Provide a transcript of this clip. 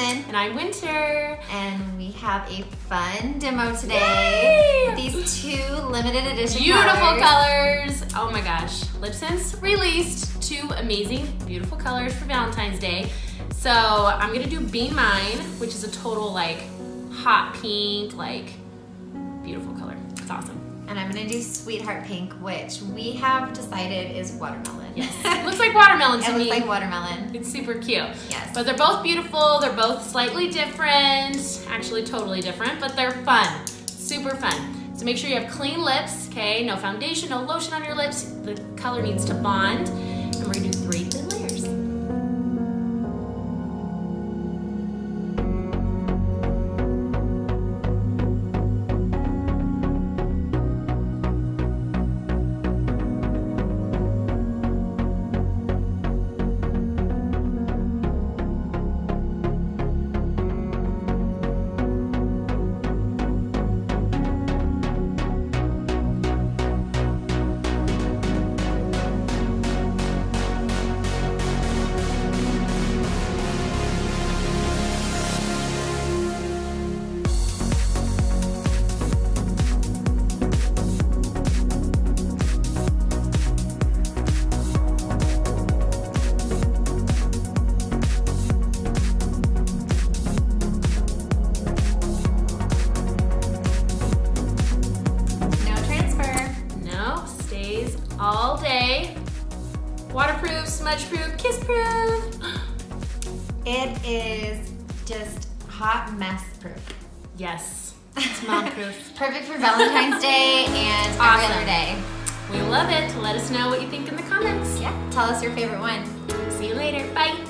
Susan. And I'm Winter. And we have a fun demo today. Yay! These 2 limited edition beautiful colors. Oh my gosh. LipSense released 2 amazing, beautiful colors for Valentine's Day. So I'm gonna do Bean Mine, which is a total like hot pink, like beautiful color. It's awesome. And I'm gonna do Sweetheart Pink, which we have decided is watermelon. Yes. Looks like watermelon to me. It looks like watermelon. It's super cute. Yes. But they're both beautiful. They're both slightly different. Actually, totally different, but they're fun. Super fun. So make sure you have clean lips, okay? No foundation, no lotion on your lips. The color needs to bond. And we're gonna do 3 thin layers. All day. Waterproof, smudge-proof, kiss-proof. It is just hot mess-proof. Yes, it's mom-proof. Perfect for Valentine's Day and Awesome. every other day. We love it. Let us know what you think in the comments. Yeah, tell us your favorite one. See you later. Bye.